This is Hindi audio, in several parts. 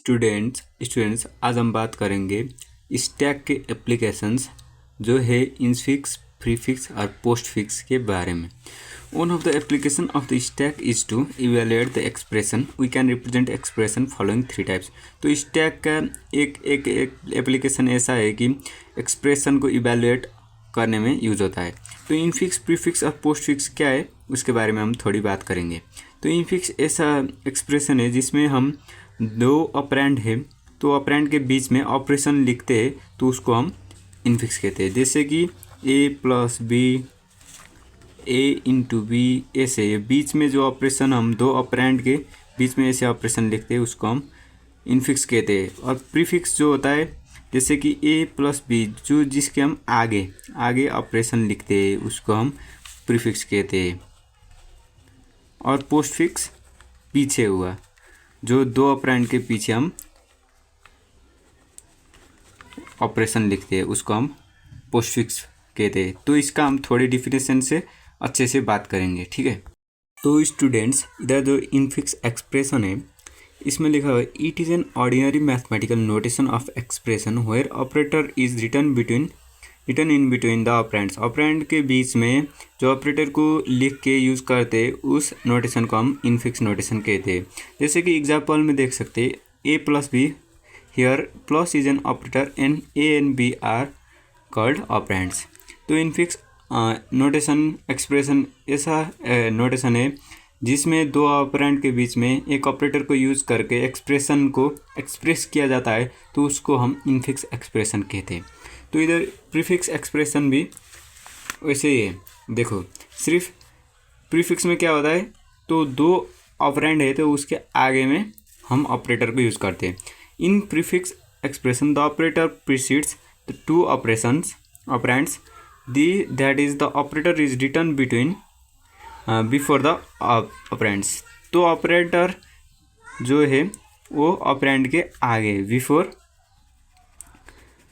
स्टूडेंट्स आज हम बात करेंगे स्टैक के एप्लीकेशंस जो है इनफिक्स, प्रीफिक्स और पोस्टफिक्स के बारे में। One of the application of the stack is to evaluate the expression. We can represent expression following 3 types. तो स्टैक का एक एप्लीकेशन ऐसा है कि एक्सप्रेशन को इवेलुएट करने में यूज होता है। तो इनफिक्स, प्रीफिक्स और पोस्टफिक्स क्या है उसके बारे में हम थोड़ी बात करेंगे। तो इनफिक्स ऐसा एक्सप्रेशन है जिसमें हम दो ऑपरेंड है तो ऑपरेंड के बीच में ऑपरेशन लिखते हैं तो उसको हम इनफिक्स कहते हैं। जैसे कि a plus B, a into B, ऐसे बीच में जो ऑपरेशन हम दो ऑपरेंड के बीच में ऐसे ऑपरेशन लिखते हैं उसको हम इनफिक्स कहते हैं। और प्रीफिक्स जो होता है जैसे कि a प्लस बी जो जिसके हम आगे ऑपरेशन लिखते हैं उसको हम प्रीफिक्स कहते हैं। और पोस्टफिक्स पीछे हुआ जो दो ऑपरेंड के पीछे हम ऑपरेशन लिखते हैं उसको हम पोस्टफिक्स कहते हैं। तो इसका हम थोड़ी डिफिनेशन से अच्छे से बात करेंगे, ठीक है। तो स्टूडेंट्स इधर जो इनफिक्स एक्सप्रेशन है इसमें लिखा हुआ है it is an ordinary mathematical notation of expression where operator is written in between the operands. Operand के बीच में जो ऑपरेटर को लिख के यूज़ करते हैं उस नोटेशन को हम इनफिक्स नोटेशन कहते हैं। जैसे कि एग्जाम्पल में देख सकते हैं a plus B, here plus is an operator and a and b are called operands. तो इनफिक्स नोटेशन एक्सप्रेशन ऐसा नोटेशन है जिसमें दो ऑपरेंड के बीच में एक ऑपरेटर को यूज़ करके एक्सप्रेशन को एक्सप्रेस किया जाता है तो उसको हम इनफिक्स एक्सप्रेशन कहते हैं। तो इधर प्रीफिक्स एक्सप्रेशन भी वैसे ही है। देखो सिर्फ प्रीफिक्स में क्या होता है तो दो ऑपरेंड है तो उसके आगे में हम ऑपरेटर को यूज़ करते हैं। In prefix expression the operator precedes the two operands that is the operator is written before the operands. तो ऑपरेटर जो है वो ऑपरेंड के आगे बिफोर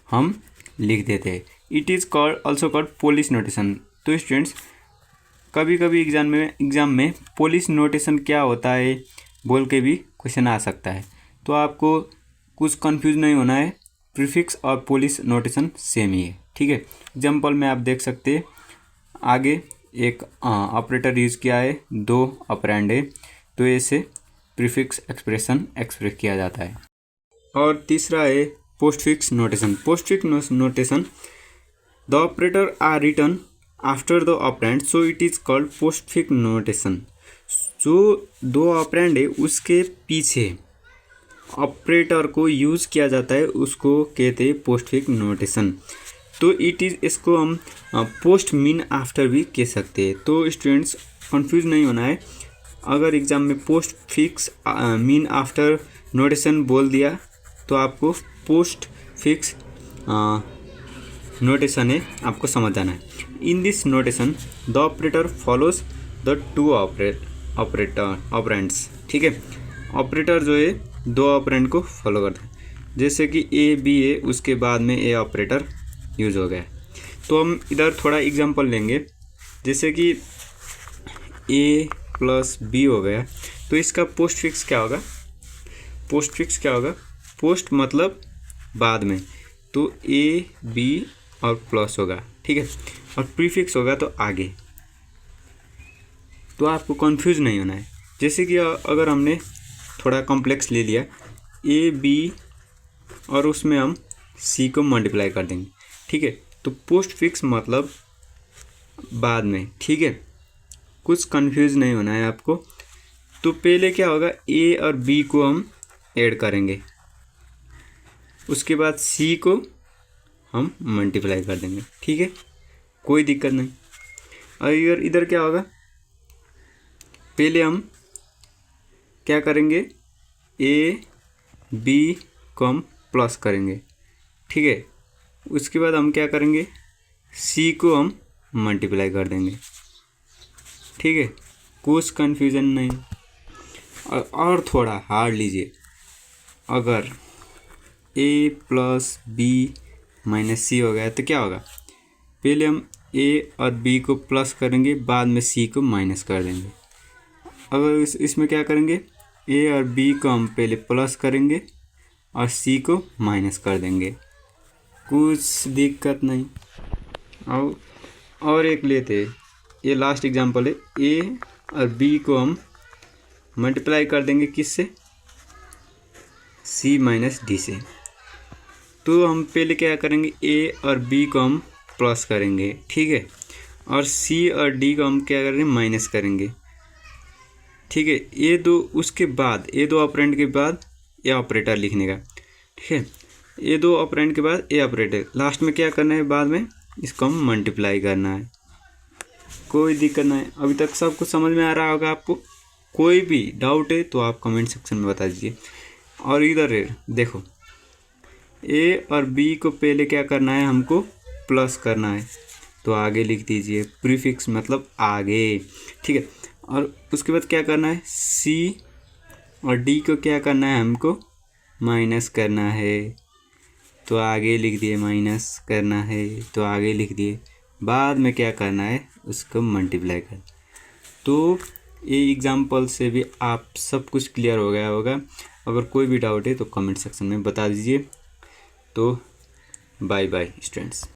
हम लिख देते हैं। It is also called Polish notation. तो स्टूडेंट्स कभी कभी एग्ज़ाम में पोलिश नोटेशन क्या होता है बोल के भी क्वेश्चन आ सकता है। तो आपको कुछ कंफ्यूज नहीं होना है, प्रीफिक्स और पोलिश नोटेशन सेम ही है, ठीक है। एग्जाम्पल में आप देख सकते हैं आगे एक ऑपरेटर यूज़ किया है, दो ऑपरेंड है तो ऐसे प्रीफिक्स एक्सप्रेशन एक्सप्रेस किया जाता है। और तीसरा है postfix notation. Postfix notation the operator are written after the operand so it is called postfix notation. जो दो ऑपरेंड है उसके पीछे ऑपरेटर को यूज़ किया जाता है उसको कहते हैं पोस्टफिक्स नोटेशन। तो इसको हम पोस्ट मीन आफ्टर भी कह सकते हैं। तो स्टूडेंट्स कंफ्यूज नहीं होना है। अगर एग्ज़ाम में post fix mean after notation बोल दिया तो आपको पोस्ट फिक्स नोटेशन है आपको समझ जाना है। In this notation the operator follows the two operands, ठीक है। ऑपरेटर जो है दो ऑपरेंड को फॉलो करता है। जैसे कि a b है उसके बाद में a ऑपरेटर यूज़ हो गया। तो हम इधर थोड़ा एग्जांपल लेंगे। जैसे कि a प्लस b हो गया तो इसका पोस्ट फिक्स क्या होगा? पोस्ट मतलब बाद में, तो a b और प्लस होगा, ठीक है। और प्रीफिक्स होगा तो आगे। तो आपको कंफ्यूज नहीं होना है। जैसे कि अगर हमने थोड़ा कॉम्प्लेक्स ले लिया a b और उसमें हम c को मल्टीप्लाई कर देंगे, ठीक है। तो पोस्ट फिक्स मतलब बाद में, ठीक है। कुछ कंफ्यूज नहीं होना है आपको। तो पहले क्या होगा a और b को हम ऐड करेंगे, उसके बाद c को हम मल्टीप्लाई कर देंगे, ठीक है, कोई दिक्कत नहीं। और इधर क्या होगा पहले हम क्या करेंगे a b को हम प्लस करेंगे, ठीक है। उसके बाद हम क्या करेंगे c को हम मल्टीप्लाई कर देंगे, ठीक है, कुछ कन्फ्यूज़न नहीं। और थोड़ा हार्ड लीजिए। अगर a प्लस बी माइनस सी हो गया तो क्या होगा पहले हम a और b को प्लस करेंगे बाद में c को माइनस कर देंगे। अगर इसमें क्या करेंगे a और b को हम पहले प्लस करेंगे और सी को माइनस कर देंगे, कुछ दिक्कत नहीं। और एक लेते, ये लास्ट एग्जांपल है। ए और बी को हम मल्टीप्लाई कर देंगे किससे, सी माइनस डी से। तो हम पहले क्या करेंगे, ए और बी को हम प्लस करेंगे, ठीक है, और सी और डी को हम क्या करेंगे, माइनस करेंगे, ठीक है। ये दो, उसके बाद ये दो ऑपरेंड के बाद ये ऑपरेटर लिखने का, ठीक है। ये दो ऑपरेंड के बाद ये ऑपरेटर, लास्ट में क्या करना है, बाद में इसको हम मल्टीप्लाई करना है। कोई दिक्कत नहीं, अभी तक सब कुछ समझ में आ रहा होगा आपको। कोई भी डाउट है तो आप कमेंट सेक्शन में बता दीजिए। और इधर देखो, ए और बी को पहले क्या करना है, हमको प्लस करना है, तो आगे लिख दीजिए, प्रीफिक्स मतलब आगे, ठीक है। और उसके बाद क्या करना है, सी और डी को क्या करना है, हमको माइनस करना है, तो आगे लिख दिए, माइनस करना है तो आगे लिख दिए, बाद में क्या करना है, उसको मल्टीप्लाई कर। तो ये एग्जाम्पल से भी आप सब कुछ क्लियर हो गया होगा। अगर कोई भी डाउट है तो कमेंट सेक्शन में बता दीजिए। तो बाय बाय स्टूडेंट्स।